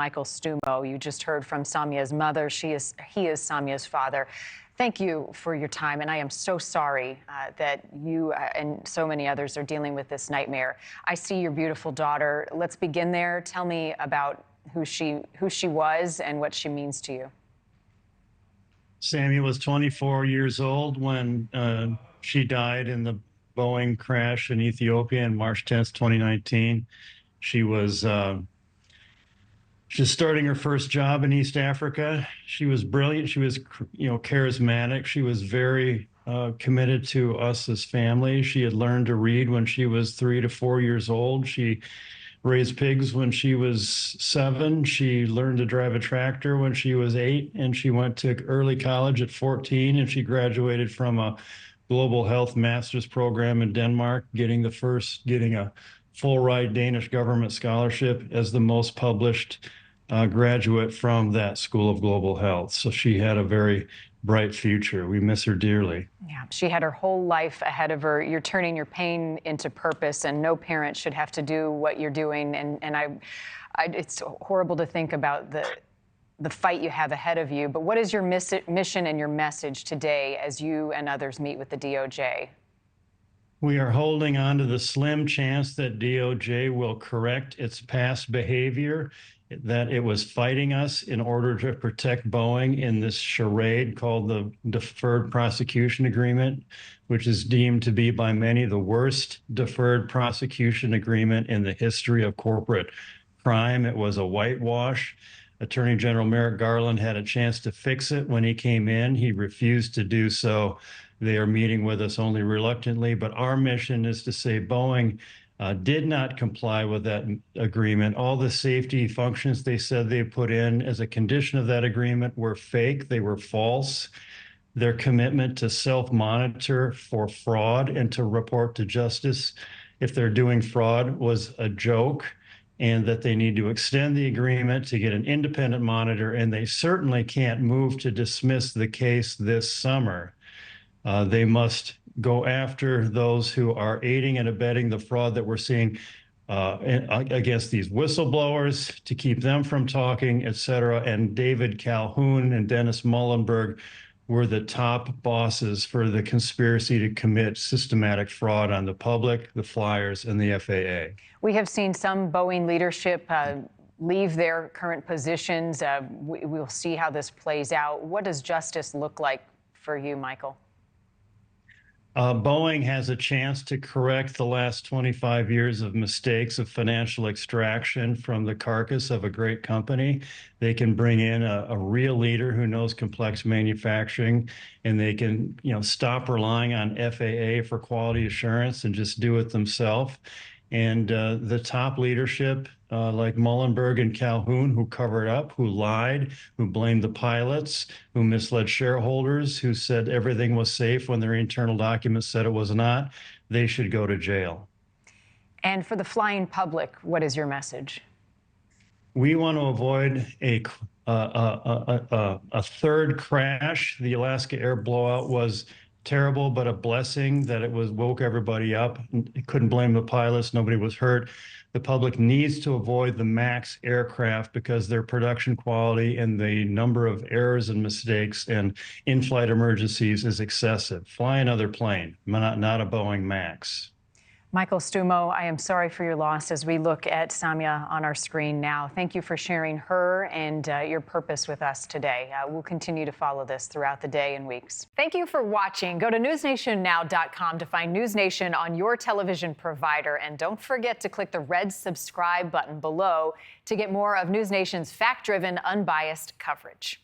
Michael Stumo. You just heard from Samia's mother. He is Samia's father. Thank you for your time, and I am so sorry that you and so many others are dealing with this nightmare. I see your beautiful daughter. Let's begin there. Tell me about who she was and what she means to you. Samia was 24 years old when she died in the Boeing crash in Ethiopia on March 10th, 2019. She was just starting her first job in East Africa. She was brilliant. She was, charismatic. She was very committed to us as family. She had learned to read when she was 3 to 4 years old. She raised pigs when she was 7. She learned to drive a tractor when she was 8, and she went to early college at 14, and she graduated from a global health master's program in Denmark, getting a full ride Danish government scholarship as the most published graduate from that School of Global Health. So she had a very bright future. We miss her dearly. Yeah, she had her whole life ahead of her. You're turning your pain into purpose, and no parent should have to do what you're doing. And it's horrible to think about the fight you have ahead of you. But what is your mission and your message today as you and others meet with the DOJ? We are holding on to the slim chance that DOJ will correct its past behavior, that it was fighting us in order to protect Boeing in this charade called the Deferred Prosecution Agreement, which is deemed to be by many the worst deferred prosecution agreement in the history of corporate crime. It was a whitewash. Attorney General Merrick Garland had a chance to fix it when he came in. He refused to do so. They are meeting with us only reluctantly, but our mission is to say Boeing did not comply with that agreement. All the safety functions they said they put in as a condition of that agreement were fake. They were false. Their commitment to self-monitor for fraud and to report to justice if they're doing fraud was a joke, and that they need to extend the agreement to get an independent monitor, and they certainly can't move to dismiss the case this summer. They must go after those who are aiding and abetting the fraud that we're seeing against these whistleblowers, to keep them from talking, et cetera. And David Calhoun and Dennis Muhlenberg were the top bosses for the conspiracy to commit systematic fraud on the public, the flyers, and the FAA. We have seen some Boeing leadership leave their current positions. We'll see how this plays out. What does justice look like for you, Michael? Boeing has a chance to correct the last 25 years of mistakes of financial extraction from the carcass of a great company. They can bring in a real leader who knows complex manufacturing, and they can, stop relying on FAA for quality assurance and just do it themselves. And the top leadership, like Muhlenberg and Calhoun, who covered up, who lied, who blamed the pilots, who misled shareholders, who said everything was safe when their internal documents said it was not, they should go to jail. And for the flying public, what is your message? We want to avoid a third crash. The Alaska Air blowout was terrible, but a blessing that it woke everybody up. It couldn't blame the pilots. Nobody was hurt. The public needs to avoid the Max aircraft because their production quality and the number of errors and mistakes and in-flight emergencies is excessive. Fly another plane, not a Boeing Max. Michael Stumo, I am sorry for your loss as we look at Samia on our screen now. Thank you for sharing her and your purpose with us today. We'll continue to follow this throughout the day and weeks. Thank you for watching. Go to NewsNationNow.com to find NewsNation on your television provider. And don't forget to click the red subscribe button below to get more of NewsNation's fact-driven, unbiased coverage.